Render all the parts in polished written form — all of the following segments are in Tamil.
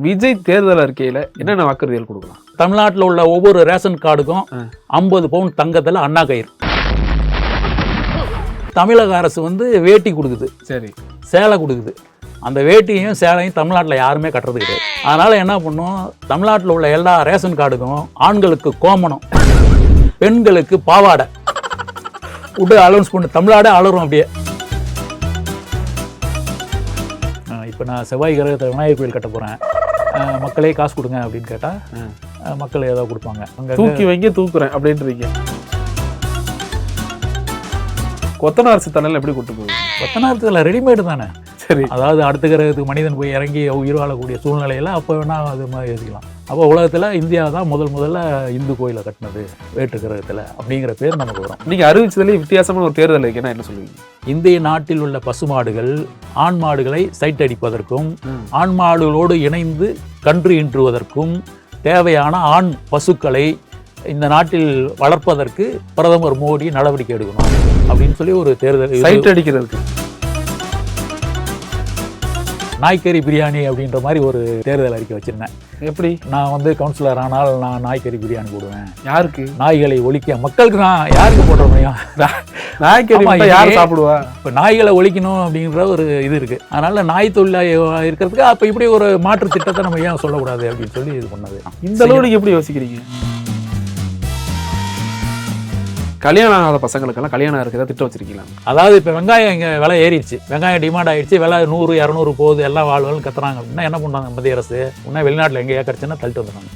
விஜய் தேர்தல் அறிக்கையில என்னென்ன வாக்குறுதிகள் கொடுக்கலாம்? தமிழ்நாட்டில் உள்ள ஒவ்வொரு ரேஷன் கார்டுக்கும் 50 பவுன் தங்கத்தில் அண்ணா கயிறு. தமிழக அரசு வந்து வேட்டி கொடுக்குது, சரி, சேலை கொடுக்குது. அந்த வேட்டியும் சேலையும் தமிழ்நாட்டில் யாருமே கட்டுறது கிடையாது. அதனால் என்ன பண்ணும், தமிழ்நாட்டில் உள்ள எல்லா ரேஷன் கார்டுக்கும் ஆண்களுக்கு கோமணம், பெண்களுக்கு பாவாடை விட்டு அலௌன்ஸ் பண்ணு. தமிழ்நாடே அலறும் அப்படியே. இப்போ நான் செவ்வாய் கிரகத்தில் விநாயகர் கோயில் கட்ட போகிறேன், மக்களே காசு கொடுங்க அப்படின்னு கேட்டால் மக்கள் ஏதோ கொடுப்பாங்க. அங்கே தூக்கி வைங்க தூக்குறேன் அப்படின்றீங்க. கொத்தனார் சித்தனல் எப்படி கூட்டு போகுது? கொத்தனாரத்தில் ரெடிமேடு தானே. சரி, அதாவது அடுத்த கிரகத்துக்கு மனிதன் போய் இறங்கி உயிர் வாழக்கூடிய சூழ்நிலையில் அப்போ வேணால் அது மாதிரி யோசிக்கலாம். அப்போ உலகத்தில் இந்தியா தான் முதல்ல இந்து கோயிலை கட்டினது வேற்று கிரகத்தில் அப்படிங்கிற பேர் நமக்கு வரும். நீங்கள் அறிவிச்சதுலேயே வித்தியாசமான ஒரு தேர்தல் இருக்குன்னா என்ன சொல்லுவீங்க? இந்திய நாட்டில் உள்ள பசுமாடுகள் ஆண் மாடுகளை சைட் அடிப்பதற்கும் ஆண் மாடுகளோடு இணைந்து கன்று ஈன்றுவதற்கும் தேவையான ஆண் பசுக்களை இந்த நாட்டில் வளர்ப்பதற்கு பிரதமர் மோடி நடவடிக்கை எடுக்கணும் அப்படின்னு சொல்லி ஒரு தேர்தல். சைட் அடிக்கிறதுக்கு நாய்க்கறி பிரியாணி அப்படின்ற மாதிரி ஒரு தேர்தல் அறிக்கை வச்சிருந்தேன். எப்படி? நான் வந்து கவுன்சிலர் ஆனால் நான் நாய்க்கறி பிரியாணி போடுவேன். யாருக்கு? நாய்களை ஒழிக்க, மக்களுக்கு தான். யாருக்கு போடுற முடியும்? நாய்க்கறி யார் சாப்பிடுவா? இப்போ நாய்களை ஒழிக்கணும் அப்படின்ற ஒரு இது இருக்குது. அதனால நாய் தொழில் இருக்கிறதுக்கு அப்போ இப்படி ஒரு மாற்று திட்டத்தை நம்ம ஏன் சொல்லக்கூடாது அப்படின்னு சொல்லி இது பண்ணது. இந்த அளவு நீங்கள் எப்படி யோசிக்கிறீங்க? கல்யாணம் ஆகாத பசங்களுக்கெல்லாம் கல்யாணம் இருக்கிறதா திட்டம் வச்சிருக்கீங்களா? அதாவது இப்போ வெங்காயம் இங்கே விலை ஏறிடுச்சு, வெங்காயம் டிமாண்ட் ஆகிடுச்சு, விலை 100 200 போகுது, எல்லாம் வாழ்வுகள் கத்துறாங்க அப்படின்னா என்ன பண்ணுறாங்க மத்திய அரசு? இன்னும் வெளிநாட்டில் எங்கேயா கிடச்சுன்னா தள்ளிட்டு வந்துடுறாங்க.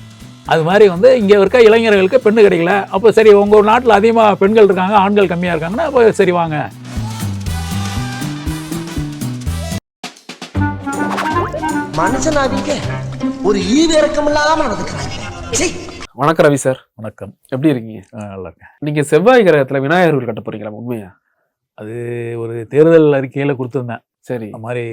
அது மாதிரி வந்து இங்கே இருக்க இளைஞர்களுக்கு பெண்ணு கிடைக்கல. அப்போ சரி, உங்கள் நாட்டில் அதிகமாக பெண்கள் இருக்காங்க, ஆண்கள் கம்மியாக இருக்காங்கன்னா அப்போ சரி வாங்க. மனுஷனாதீங்க ஒரு ஈவு இறக்கம் இல்லாம நடந்துக்கிறாங்க. வணக்கம் ரவி சார். வணக்கம். எப்படி இருக்கீங்க? நல்லா இருக்கேன். நீங்கள் செவ்வாய் கிரகத்தில் விநாயகர் கோயில் கட்ட போறீங்களா? உண்மையா? அது ஒரு தேர்தல் அறிக்கையில் கொடுத்துருந்தேன். சரி, அது மாதிரி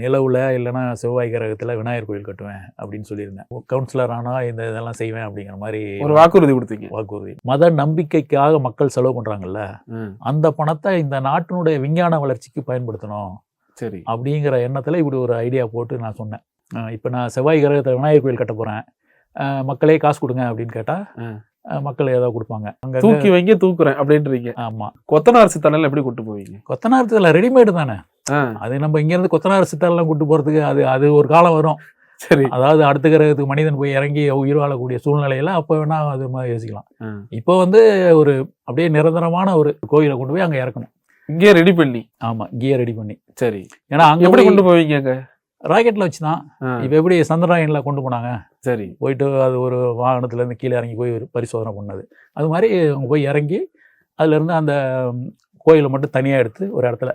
நிலவில் இல்லைன்னா செவ்வாய் கிரகத்தில் விநாயகர் கோயில் கட்டுவேன் அப்படின்னு சொல்லியிருந்தேன். கவுன்சிலர் ஆனால் இந்த இதெல்லாம் செய்வேன் அப்படிங்கிற மாதிரி ஒரு வாக்குறுதி கொடுத்தீங்க. வாக்குறுதி. மத நம்பிக்கைக்காக மக்கள் செலவு பண்ணுறாங்கல்ல, அந்த பணத்தை இந்த நாட்டினுடைய விஞ்ஞான வளர்ச்சிக்கு பயன்படுத்தணும். சரி, அப்படிங்கிற எண்ணத்தில் இப்படி ஒரு ஐடியா போட்டு நான் சொன்னேன். இப்போ நான் செவ்வாய் கிரகத்தில் விநாயகர் கோயில் கட்ட போகிறேன், மக்களே காசு கொடுங்க அப்படின்னு கேட்டால் மக்கள் ஏதோ கொடுப்பாங்க. அங்கே தூக்கி வைங்க தூக்குறேன் அப்படின்றீங்க. ஆமாம். கொத்தனார் சித்தனல் எப்படி கூட்டு போவீங்க? கொத்தனாரத்தில் ரெடிமேடு தானே. அது நம்ம இங்கேருந்து கொத்தனார் சித்தாலெலாம் கூட்டு போகிறதுக்கு அது ஒரு காலம் வரும். சரி, அதாவது அடுத்த கிரகத்துக்கு மனிதன் போய் இறங்கி உயிர் வாழக்கூடிய சூழ்நிலையில் அப்போ வேணால் அது மாதிரி யோசிக்கலாம். இப்போ வந்து ஒரு அப்படியே நிரந்தரமான ஒரு கோயிலை கொண்டு போய் அங்கே இறக்கணும். இங்கே ரெடி பண்ணி. ஆமாம், இங்கேயே ரெடி பண்ணி. சரி, ஏன்னா அங்கே எப்படி கொண்டு போவீங்க? அங்கே ராக்கெட்டில் வச்சு தான். இப்போ எப்படி சந்திராயனில் கொண்டு போனாங்க, சரி, போயிட்டு அது ஒரு வாகனத்துலேருந்து கீழே இறங்கி போய் ஒரு பரிசோதனை பண்ணது. அது மாதிரி அவங்க போய் இறங்கி அதுலேருந்து அந்த கோயிலை மட்டும் தனியாக எடுத்து ஒரு இடத்துல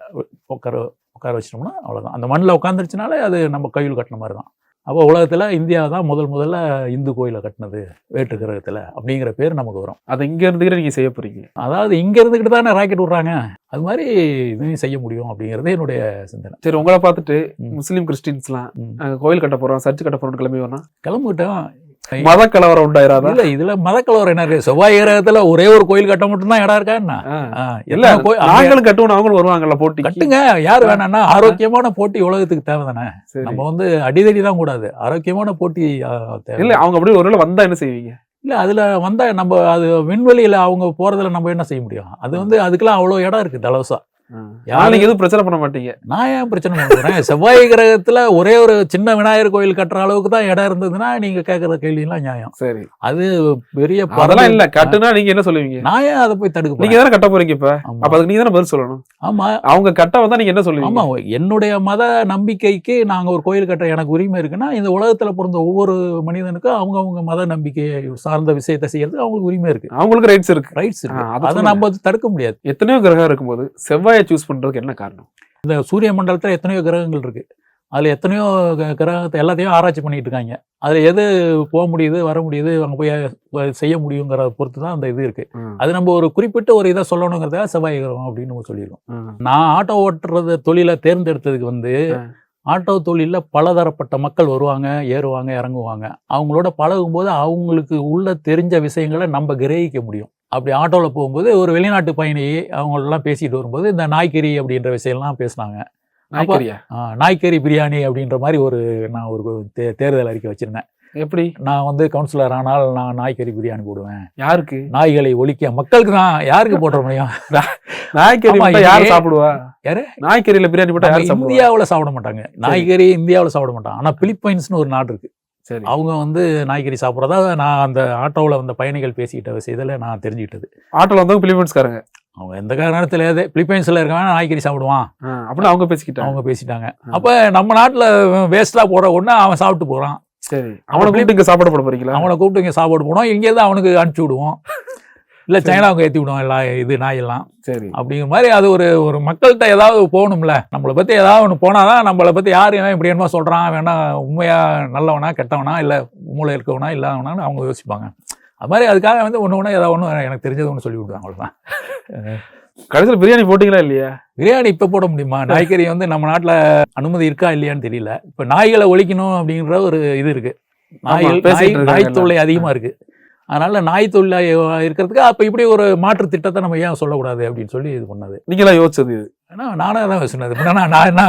உட்கார வச்சிட்டோம்னா அவ்வளோதான். அந்த மண்ணில் உட்காந்துருச்சுனாலே அது நம்ம கோயில் கட்டின மாதிரி தான். அப்போ உலகத்தில் இந்தியா தான் முதல்ல இந்து கோயிலை கட்டினது வேற்று கிரகத்தில் அப்படிங்கிற பேர் நமக்கு வரும். அதை இங்கே இருந்துக்கிட்டு நீங்கள் செய்ய போகிறீங்க. அதாவது இங்கே இருந்துக்கிட்டு தானே ராக்கெட் விட்றாங்க, அது மாதிரி இதையும் செய்ய முடியும் அப்படிங்கிறது என்னுடைய சிந்தனை. சரி, உங்களை பார்த்துட்டு முஸ்லீம் கிறிஸ்டின்ஸ்லாம் நாங்கள் கோயில் கட்ட போகிறோம், சர்ச்சு கட்ட போகிறோம் கிளம்பி வரணும், கிளம்பிட்டோம். மத கலவரம் உண்டாயிராதா? இல்ல, இதுல மத கலவரம் என்ன இருக்கு? செவ்வாய் கிரகத்துல ஒரே ஒரு கோயில் கட்ட மட்டும் தான் இடம் இருக்கா என்ன? இல்ல, நாங்களும் கட்டுவோம், அவங்களும் வருவாங்கல்ல போட்டி. கட்டுங்க, யாரு வேணாம்னா. ஆரோக்கியமான போட்டி உலகத்துக்கு தேவை தானே. நம்ம வந்து அடிதடி தான் கூடாது, ஆரோக்கியமான போட்டி தேவை. இல்ல, அவங்க அப்படி ஒருவேளை வந்தா என்ன செய்வீங்க? இல்ல, அதுல வந்தா நம்ம அது விண்வெளியில அவங்க போறதுல நம்ம என்ன செய்ய முடியும்? அது வந்து அதுக்கெல்லாம் அவ்வளவு இடம் இருக்கு தலவசா. யாருக்கு எதுவும் பிரச்சனை பண்ண மாட்டீங்க? நான் ஏன் பிரச்சனை பண்ணுறேன்? செவ்வாய் கிரகத்துல ஒரே ஒரு சின்ன விநாயகர் கோயில் கட்டுற அளவுக்கு தான் இடம் இருந்ததுன்னா நீங்க கேட்கற கேள்வி எல்லாம் நியாயம். சரி, அது பெரிய அதெல்லாம் இல்ல. கட்டுனா நீங்க என்ன சொல்லுவீங்க? நான் ஏன் அதை போய் தடுக்க? நீங்க தானே கட்ட போறீங்க இப்ப, அப்ப அதுக்கு நீங்க தானே பதில் சொல்லணும். ஆமா, அவங்க கட்ட வந்தா நீங்க என்ன சொல்லுவீங்க? ஆமா, என்னுடைய மத நம்பிக்கைக்கு நாங்க ஒரு கோயில் கட்ட எனக்கு உரிமை இருக்குன்னா, இந்த உலகத்துல பிறந்த ஒவ்வொரு மனிதனுக்கும் அவங்க மத நம்பிக்கையை சார்ந்த விஷயத்தை செய்யறதுக்கு அவங்களுக்கு உரிமை இருக்கு, அவங்களுக்கு ரைட்ஸ் இருக்கு. அதை நம்ம தடுக்க முடியாது. எத்தனையோ கிரகம் இருக்கும்போது செவ்வாயை சூஸ் பண்றதுக்கு என்ன காரணம்? இந்த சூரிய மண்டலத்தில் எத்தனையோ கிரகங்கள் இருக்கு, அதில் எத்தனையோ கிரகத்தை எல்லாத்தையும் ஆராய்ச்சி பண்ணிட்டு இருக்காங்க. அதில் எது போக முடியுது, வர முடியுது, அங்கே போய் செய்ய முடியுங்கிறத பொறுத்து தான் அந்த இது இருக்கு. அது நம்ம ஒரு குறிப்பிட்ட ஒரு இதை சொல்லணுங்கிறத செவ்வாய் கிரகம் அப்படின்னு நம்ம சொல்லியிருக்கோம். நான் ஆட்டோ ஓட்டுறது தொழிலை தேர்ந்தெடுத்ததுக்கு வந்து ஆட்டோ தொழிலில் பலதரப்பட்ட மக்கள் வருவாங்க, ஏறுவாங்க, இறங்குவாங்க. அவங்களோட பழகும்போது அவங்களுக்கு உள்ள தெரிஞ்ச விஷயங்களை நம்ம கிரகிக்க முடியும். அப்படி ஆட்டோவில் போகும்போது ஒரு வெளிநாட்டு பயணி அவங்களெல்லாம் பேசிட்டு வரும்போது இந்த நாய்க்கறி அப்படின்ற விஷயம்லாம் பேசினாங்க. நாய்க்கறியா? நாய்க்கறி பிரியாணி அப்படின்ற மாதிரி நான் ஒரு தேர்தல் அறிக்கை வச்சிருந்தேன். எப்படி? நான் வந்து கவுன்சிலர் ஆனால் நான் நாய்க்கறி பிரியாணி போடுவேன். யாருக்கு? நாய்களை ஒழிக்க மக்களுக்கு தான். யாருக்கு போடுற முடியும்? நாய்க்கறி யாரு சாப்பிடுவா? யாரு? நாய்க்கறியில பிரியாணி போட்டா யாரு சாப்பிடுவா? இந்தியாவுல சாப்பிட மாட்டாங்க. நாய்க்கறி இந்தியாவுல சாப்பிட மாட்டாங்க. ஆனா பிலிப்பைன்ஸ்னு ஒரு நாடு இருக்கு. சரி. அவங்க வந்து நாய்க்கறி சாப்பிட்றதா நான் அந்த ஆட்டோவில் வந்த பயணிகள் பேசிக்கிட்ட விஷயத்துல நான் தெரிஞ்சுக்கிட்டது. ஆட்டோல வந்தவங்க பிலிப்பைன்ஸ்காரங்க. அவங்க எந்த காரணத்துல பிலிப்பைன்ஸ்ல இருக்கவன் நாய்க்கறி சாப்பிடுவான் அப்படின்னு அவங்க பேசிக்கிட்டாங்க. அப்ப நம்ம நாட்டுல வேஸ்டா போற ஒண்ணு அவன் சாப்பிட்டு போறான். சரி, அவனை கூப்பிட்டு இங்க சாப்பாடு போட போறீங்களா? அவனை கூப்பிட்டு இங்க சாப்பாடு போனோம், இங்கேருந்து அவனுக்கு அனுப்பிச்சு விடுவோம், இல்ல சைனாவுக்கு ஏற்றி விடுவோம் எல்லாம் நாயெல்லாம். சரி, அப்படிங்கிற மாதிரி அது ஒரு மக்கள்கிட்ட ஏதாவது போகணும்ல. நம்மளை பத்தி ஏதாவது ஒன்று போனாதான் நம்மளை பத்தி யார் ஏன் இப்படி என்னமோ சொல்றான், வேணா உண்மையா நல்லவனா கெட்டவனா இல்ல மூளை இருக்கவனா இல்லாதவனான்னு அவங்க யோசிப்பாங்க. அது மாதிரி அதுக்காக வந்து ஒன்று ஏதாவது ஒன்று எனக்கு தெரிஞ்சது ஒன்று சொல்லி விடுவாங்க, அவ்வளோதான். கடைசியில் பிரியாணி போட்டீங்களா இல்லையா? பிரியாணி இப்போ போட முடியுமா? நாய்க்கறி வந்து நம்ம நாட்டில் அனுமதி இருக்கா இல்லையான்னு தெரியல. இப்போ நாய்களை ஒழிக்கணும் அப்படின்ற ஒரு இது இருக்கு. நாய் தொல்லை அதிகமாக இருக்கு. அதனால நாய் தொல்லை இருக்கிறதுக்கு அப்போ இப்படி ஒரு மாற்று திட்டத்தை நம்ம ஏன் சொல்லக்கூடாது அப்படின்னு சொல்லி இது பண்ணது. நீங்களா யோசிச்சது இது? ஏன்னா நானே தான் சொன்னது. நான் என்ன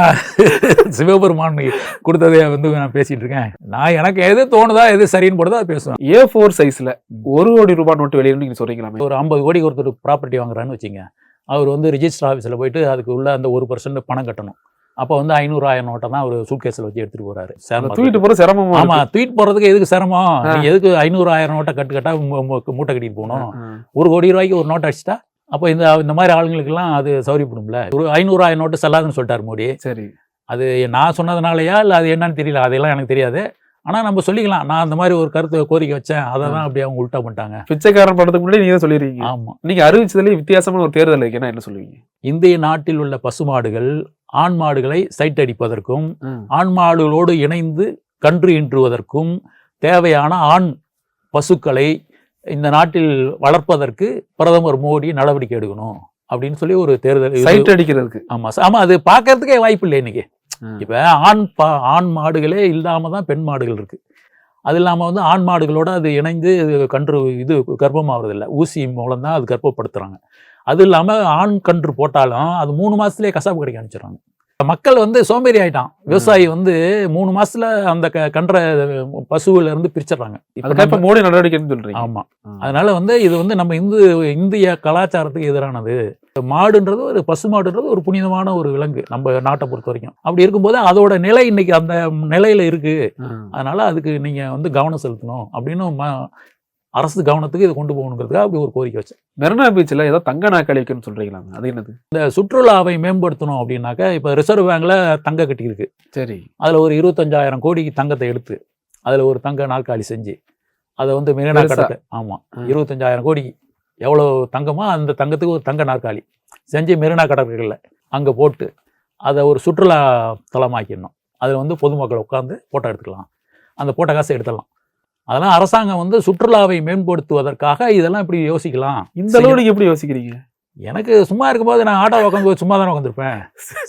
சிவபெருமான் கொடுத்ததே வந்து நான் பேசிட்டு இருக்கேன். நான் எனக்கு எது தோணுதா எது சரின்னு போடுதா பேசுவேன். A4 சைஸ்ல 1 கோடி ரூபாய் நோட்டு வெளியிடும் நீங்க சொல்றீங்களா? ஒரு 50 கோடிக்கு ஒருத்தர் ப்ராப்பர்ட்டி வாங்குறான்னு வச்சுங்க. அவர் வந்து ரிஜிஸ்டர் ஆஃபீஸில் போயிட்டு அதுக்கு உள்ள அந்த 1% பணம் கட்டணும். அப்போ வந்து 500,000 நோட்டை தான் அவர் சூட்கேஸில் வச்சு எடுத்துட்டு போறாரு. தூக்கிட்டு போற சிரமம். ஆமா, தூக்கிட்டு போறதுக்கு எதுக்கு சிரமம்? எதுக்கு 500,000 நோட்டை கட்டா மூட்டை கட்டிட்டு போகணும்? 1 கோடி ரூபாய்க்கு ஒரு நோட்டை அடிச்சுட்டா அப்போ இந்த மாதிரி ஆளுங்களுக்கெல்லாம் அது சௌரியப்படும்ல. ஒரு 500,000 நோட்டு செல்லாதுன்னு சொல்லிட்டாரு மோடி. சரி, அது நான் சொன்னதுனாலயா இல்லை அது என்னன்னு தெரியல, அதெல்லாம் எனக்கு தெரியாது. ஆனால் நம்ம சொல்லிக்கலாம், நான் அந்த மாதிரி ஒரு கோரிக்கை வச்சேன், அதை தான் அப்படி அவங்க உல்ட்டா பண்ணிட்டாங்க. பிச்சைக்காரன் படத்துக்கு முன்னாடி நீங்க சொல்லிடுறீங்க. ஆமாம், நீங்க அறிவிச்சதுலேயே வித்தியாசமான ஒரு தேர்தல் இருக்குன்னா என்ன சொல்லுவீங்க? இந்திய நாட்டில் உள்ள பசுமாடுகள் ஆண் மாடுகளை சைட் அடிப்பதற்கும் ஆண் மாடுகளோடு இணைந்து கன்று ஈன்றுவதற்கும் தேவையான ஆண் பசுக்களை இந்த நாட்டில் வளர்ப்பதற்கு பிரதமர் மோடி நடவடிக்கை எடுக்கணும் அப்படின்னு சொல்லி ஒரு தேர்தல். சைட் அடிக்கிறதுக்கு? ஆமா, அது பார்க்கறதுக்கே வாய்ப்பு இல்லை இன்னைக்கு. இப்ப ஆண் மாடுகளே இல்லாம தான் பெண் மாடுகள் இருக்கு. அது இல்லாம வந்து ஆண் மாடுகளோட அது இணைந்து கர்ப்பமாகிறது இல்லை, ஊசி மூலம் தான் அது கர்ப்பப்படுத்துறாங்க. அது இல்லாம ஆண் கன்று போட்டாலும் அது 3 மாசத்துலயே கசாப்பு கடைக்கு அனுப்பிச்சிடறாங்க. மக்கள் வந்து சோம்பேறி ஆயிட்டான். விவசாயி வந்து 3 மாசத்துல அந்த கன்ற பசுவில இருந்து பிரிச்சிடறாங்க. இப்ப மோடி நடவடிக்கைன்னு சொல்றீங்க. ஆமா, அதனால வந்து இது வந்து நம்ம இந்திய கலாச்சாரத்துக்கு எதிரானது. மாடுன்றது ஒரு பசுமாடுன்றது ஒரு புனிதமான ஒரு விலங்கு நம்ம நாட்டை பொறுத்த வரைக்கும். அப்படி இருக்கும்போது அதோட நிலை இன்னைக்கு அந்த நிலையில இருக்கு. அதனால அதுக்கு நீங்க வந்து கவனம் செலுத்தணும் அப்படின்னு அரசு கவனத்துக்கு இதை கொண்டு போகணுங்கிறதுக்காக அப்படி ஒரு கோரிக்கை வச்சேன். மெரினா பீச்சில் ஏதோ தங்க நாற்காலி வைக்கணும்னு சொல்றீங்களா? அது என்னது? இந்த சுற்றுலாவை மேம்படுத்தணும் அப்படின்னாக்கா இப்போ ரிசர்வ் பேங்க்ல தங்க கட்டி இருக்கு. சரி, அதுல ஒரு 25,000 கோடிக்கு தங்கத்தை எடுத்து அதுல ஒரு தங்க நாற்காலி செஞ்சு அதை வந்து மெரினா கடற்கரை, ஆமா 25,000 கோடி எவ்வளோ தங்கமோ அந்த தங்கத்துக்கு ஒரு தங்க நாற்காலி செஞ்சு மெரினா கடற்கரையில் அங்கே போட்டு அதை ஒரு சுற்றுலா தலமாக்கிடணும். அதில் வந்து பொதுமக்கள் உட்காந்து போட்டோ எடுத்துக்கலாம், அந்த போட்டோ காசை எடுத்துடலாம். அதெல்லாம் அரசாங்கம் வந்து சுற்றுலாவை மேம்படுத்துவதற்காக இதெல்லாம் இப்படி யோசிக்கலாம். இந்த அளவு நீங்க எப்படி யோசிக்கிறீங்க? எனக்கு சும்மா இருக்கும்போது நான் ஆட்டோ உட்காந்து சும்மா தானே உட்காந்துருப்பேன்.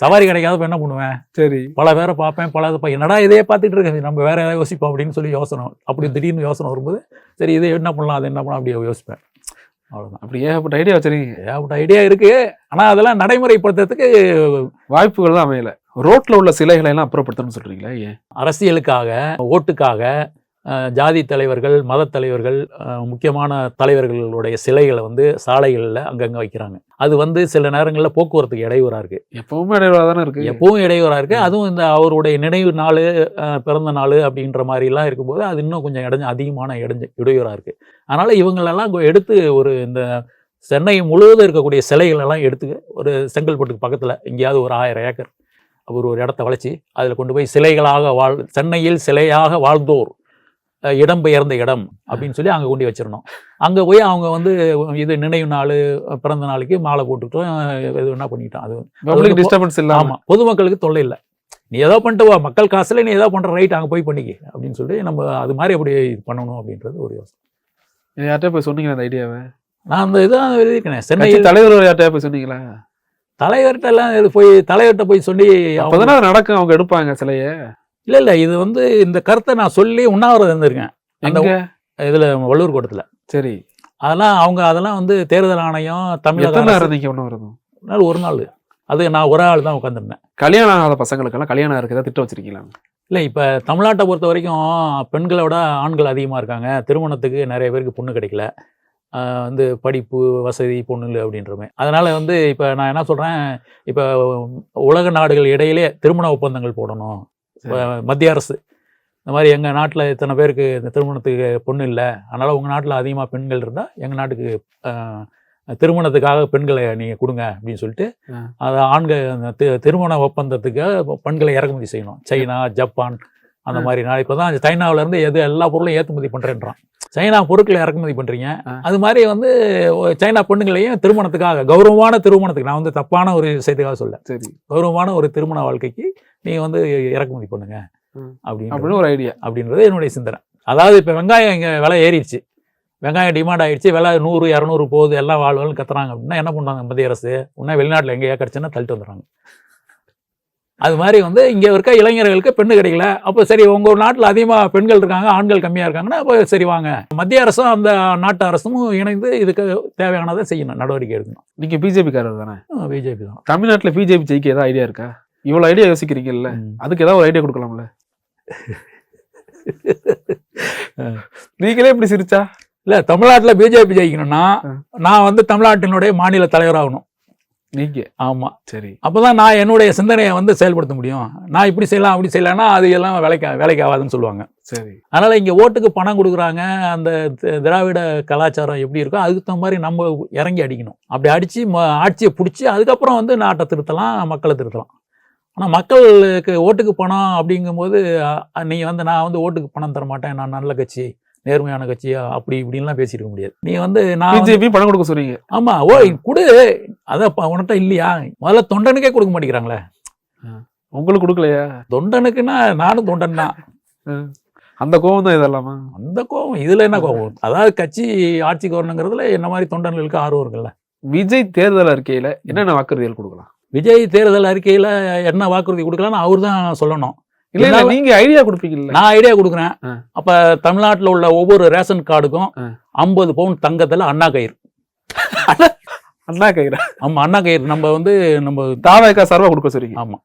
சவாரி கிடைக்காத என்ன பண்ணுவேன்? சரி, பல பேரை பார்ப்பேன், என்னடா இதையே பார்த்துட்டு இருக்கேன், நம்ம வேற ஏதாவது யோசிப்போம் அப்படின்னு சொல்லி யோசனை. அப்படி திடீர்னு யோசனை வரும்போது சரி இதை என்ன பண்ணலாம், அது என்ன பண்ணலாம் அப்படி யோசிப்பேன். அவ்வளோதான். அப்படி ஏகப்பட்ட ஐடியா வச்சிருக்கீங்க? ஏகப்பட்ட ஐடியா இருக்கு. ஆனால் அதெல்லாம் நடைமுறைப்படுத்துறதுக்கு வாய்ப்புகள் தான் அமையல. ரோட்ல உள்ள சிலைகளை எல்லாம் அப்புறப்படுத்தணும்னு சொல்றீங்களா? ஏன்? அரசியலுக்காக, ஓட்டுக்காக ஜாதி தலைவர்கள், மத தலைவர்கள், முக்கியமான தலைவர்களுடைய சிலைகளை வந்து சாலைகளில் அங்கங்கே வைக்கிறாங்க. அது வந்து சில நேரங்களில் போக்குவரத்துக்கு இடையூறாக இருக்கு. எப்பவும் இடையூறாக தானே இருக்கு. எப்பவும் இடையூறாக இருக்கு. அதுவும் இந்த அவருடைய நினைவு நாள், பிறந்த நாள் அப்படின்ற மாதிரிலாம் இருக்கும்போது அது இன்னும் கொஞ்சம் அதிகமான இடையூறாக இருக்கு. அதனால இவங்களெல்லாம் எடுத்து ஒரு இந்த சென்னை முழுவதும் இருக்கக்கூடிய சிலைகளெல்லாம் எடுத்து ஒரு செங்கல்பட்டுக்கு பக்கத்தில் எங்கேயாவது ஒரு 1000 ஏக்கர் அவர் ஒரு இடத்த வளைச்சி அதில் கொண்டு போய் சிலைகளாக சென்னையில் சிலையாக வாழ்ந்தோர் இடம்பெயர்ந்த இடம் அப்படின்னு சொல்லி அங்கே கொண்டு வச்சிடணும். அங்கே போய் அவங்க வந்து இது நினைவு நாள், பிறந்த நாளைக்கு மாலை போட்டுக்கிட்டோம், எது என்ன பண்ணிக்கிட்டோம். அது டிஸ்டர்பன்ஸ் இல்லை. ஆமாம், பொதுமக்களுக்கு தொல்லை இல்லை. நீ ஏதோ பண்ணிட்டு வா, மக்கள் காசுல நீ ஏதோ பண்ணுற ரைட் அங்கே போய் பண்ணிக்க அப்படின்னு சொல்லி நம்ம அது மாதிரி அப்படி பண்ணணும் அப்படின்றது ஒரு யோசனை. யார்கிட்ட போய் சொன்னீங்க அந்த ஐடியாவை? நான் அந்த இதான் எழுதிக்கிறேன். சென்னை தலைவர் யார்கிட்ட போய் சொன்னீங்களா? தலைவர்கிட்ட எல்லாம் போய் தலைவர்கிட்ட போய் சொல்லி அப்போதான் நடக்கும், அவங்க எடுப்பாங்க சிலையை. இல்லை இது வந்து இந்த கருத்தை நான் சொல்லி உண்ணாவிரதம் இருந்திருக்கேன் அந்த இதில் வள்ளூர் கோட்டத்தில். சரி, அதெல்லாம் வந்து தேர்தல் ஆணையம் தமிழக ஒரு நாள் அது நான் ஒரு ஆள் தான் உட்காந்துருந்தேன். கல்யாணம் ஆகாத பசங்களுக்கெல்லாம் கல்யாணம் இருக்கு ஏதாவது திட்டம் வச்சிருக்கீங்களா? இல்லை, இப்போ தமிழ்நாட்டை பொறுத்த வரைக்கும் பெண்களை விட ஆண்கள் அதிகமாக இருக்காங்க. திருமணத்துக்கு நிறைய பேருக்கு பொண்ணு கிடைக்கல. வந்து படிப்பு வசதி பொண்ணு இல்லை அப்படின்றமே. அதனால் வந்து இப்போ நான் என்ன சொல்கிறேன், இப்போ உலக நாடுகள் இடையிலே திருமண ஒப்பந்தங்கள் போடணும். இப்போ மத்திய அரசு இந்த மாதிரி எங்கள் நாட்டில் இத்தனை பேருக்கு இந்த திருமணத்துக்கு பொண்ணு இல்லை, அதனால் உங்கள் நாட்டில் அதிகமாக பெண்கள் இருந்தால் எங்கள் நாட்டுக்கு திருமணத்துக்காக பெண்களை நீங்கள் கொடுங்க அப்படின்னு சொல்லிட்டு அதை ஆண்கள் திருமண ஒப்பந்தத்துக்காக பெண்களை இறக்குமதி செய்யணும். சைனா, ஜப்பான் அந்த மாதிரி நாள் இப்போ தான் சைனாவிலேருந்து எல்லா பொருளையும் ஏற்றுமதி பண்ணுறேன்றான். சைனா பொருட்களை இறக்குமதி பண்ணுறீங்க, அது மாதிரி வந்து சைனா பெண்களையும் திருமணத்துக்காக கௌரவமான திருமணத்துக்கு, நான் வந்து தப்பான ஒரு விஷயத்துக்காக சொல்ல, சரி, கௌரவமான ஒரு திருமண வாழ்க்கைக்கு நீங்கள் வந்து இறக்குமதி பண்ணுங்க அப்படின்னு ஒரு ஐடியா அப்படின்றது என்னுடைய சிந்தனை. அதாவது இப்போ வெங்காயம் இங்கே விலை ஏறிடுச்சு, வெங்காயம் டிமாண்ட் ஆகிடுச்சு, விலை 100 200 போகுது, எல்லாம் வாழ்வுன்னு கத்துறாங்க அப்படின்னா என்ன பண்ணுறாங்க மத்திய அரசு? உடனே வெளிநாட்டில் எங்கேயா கிடச்சுன்னா தள்ளிட்டு வந்துடுறாங்க. அது மாதிரி வந்து இங்கே இருக்க இளைஞர்களுக்கு பெண்ணு கிடைக்கல. அப்போ சரி, உங்கள் நாட்டில் அதிகமாக பெண்கள் இருக்காங்க, ஆண்கள் கம்மியாக இருக்காங்கன்னா அப்போ சரி வாங்க, மத்திய அரசும் அந்த நாட்டு அரசும் இணைந்து இதுக்கு தேவையானதை செய்யணும், நடவடிக்கை எடுக்கணும். நீங்கள் பிஜேபிக்காரர் தானே? பிஜேபி தான். தமிழ்நாட்டில் பிஜேபி ஜெயிக்க ஏதாவது ஐடியா இருக்கா? இவ்வளோ ஐடியா யோசிக்கிறீங்கல்ல, அதுக்கு ஏதாவது ஒரு ஐடியா கொடுக்கலாம்ல? நீங்களே இப்படி சிரிச்சா? இல்லை, தமிழ்நாட்டில் பிஜேபி ஜெயிக்கணும்னா நான் வந்து தமிழ்நாட்டினுடைய மாநில தலைவராகணும். நீங்க? ஆமாம். சரி, அப்போ தான் நான் என்னுடைய சிந்தனையை வந்து செயல்படுத்த முடியும். நான் இப்படி செய்யலாம் அப்படி செய்யலாம்னா அது எல்லாம் வேலைக்கு ஆகாதுன்னு சொல்லுவாங்க. சரி, அதனால் இங்கே ஓட்டுக்கு பணம் கொடுக்குறாங்க. அந்த திராவிட கலாச்சாரம் எப்படி இருக்கோ அதுக்கு தகுந்த மாதிரி நம்ம இறங்கி அடிக்கணும். அப்படி அடித்து ஆட்சியை பிடிச்சி அதுக்கப்புறம் வந்து நாட்டை திருத்தலாம், மக்களை திருத்தலாம். ஆனால் மக்களுக்கு ஓட்டுக்கு பணம் அப்படிங்கும்போது நீங்கள் வந்து நான் வந்து ஓட்டுக்கு பணம் தர மாட்டேன், நான் நல்ல கட்சி, நேர்மையான கட்சியா அப்படி இப்படின்லாம் பேசியிருக்க முடியாது. நீ வந்து நான் பிஜேபி பணம் கொடுக்க சொல்றீங்க. ஆமா, ஓ கொடு, அதான் உனட்ட இல்லையா? முதல்ல தொண்டனுக்கே கொடுக்க மாட்டேங்கிறாங்களே. உங்களுக்கு கொடுக்கலையா? தொண்டனுக்குன்னா நானும் தொண்டன் தான். அந்த கோவம் தான் இதெல்லாமா? அந்த கோவம் இதுல என்ன கோவம்? அதாவது கட்சி ஆட்சிக்கு வரணுங்கிறதுல என்ன மாதிரி தொண்டர்களுக்கு ஆர்வம் இருக்குல்ல. விஜய் தேர்தல் அறிக்கையில என்னென்ன வாக்குறுதிகள் கொடுக்கலாம்? விஜய் தேர்தல் அறிக்கையில என்ன வாக்குறுதி கொடுக்கலாம்னு அவர் தான் சொல்லணும். இல்ல நீங்க ஐடியா கொடுப்பீங்கல்ல? நான் ஐடியா கொடுக்குறேன். அப்ப தமிழ்நாட்டில் உள்ள ஒவ்வொரு ரேஷன் கார்டுக்கும் 50 பவுன் தங்கத்துல அண்ணா கயிறு. அண்ணா கயிறு? ஆமா, அண்ணா கயிறு. நம்ம வந்து நம்ம தாவேகா சார்பா கொடுக்க சொல்றீங்க? ஆமா.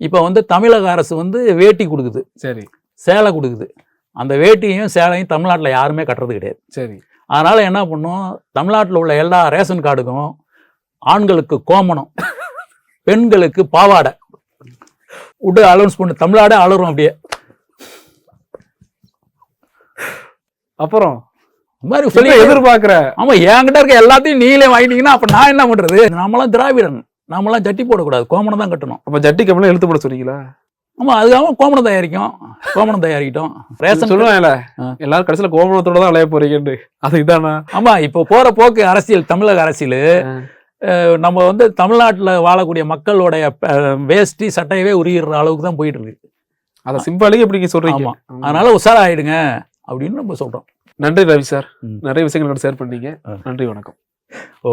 இப்ப வந்து தமிழக அரசு வந்து வேட்டி கொடுக்குது, சரி, சேலை கொடுக்குது. அந்த வேட்டியும் சேலையும் தமிழ்நாட்டில் யாருமே கட்டுறது கிடையாது. சரி, அதனால என்ன பண்ணும், தமிழ்நாட்டில் உள்ள எல்லா ரேஷன் கார்டுக்கும் ஆண்களுக்கு கோமணம், பெண்களுக்கு பாவாடை விட்டு அலௌன்ஸ் பண்ணு. தமிழ்நாடே அலறும் அப்படியே. அப்புறம் மாதிரி சொல்லி எதிர்பார்க்கிற. ஆமா, என்கிட்ட இருக்க எல்லாத்தையும் நீங்களே வாங்கிட்டீங்கன்னா அப்ப நான் என்ன பண்றது? நம்மளாம் திராவிடன், நம்மளாம் ஜட்டி போடக்கூடாது, கோமணம் தான் கட்டணும். அப்ப ஜட்டி கம்மலாம் எழுத்து போட சொன்னீங்களா? ஆமா, அதுக்காக கோமணம் தயாரிக்கிட்டோம். ரேஷன் சொல்லுவாங்கல்ல, எல்லாரும் கடைசியில கோமணத்தோட தான் அலைய போறீங்கன்னு, அது இதானா? ஆமா, இப்போ போற போக்கு அரசியல், தமிழக அரசியல், நம்ம வந்து தமிழ்நாட்டில் வாழக்கூடிய மக்களுடைய வேஷ்டி சட்டையவே உரிகிற அளவுக்கு தான் போயிட்டு இருக்கு. அதை சிம்பாலிக்கு எப்படி சொல்றீங்க? அதனால உஷாராயிடுங்க அப்படின்னு நம்ம சொல்றோம். நன்றி ரவி சார், நிறைய விஷயங்கள் ஷேர் பண்ணீங்க. நன்றி, வணக்கம்.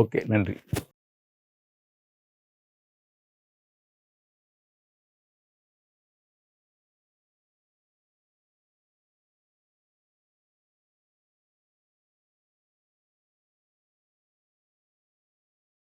ஓகே, நன்றி.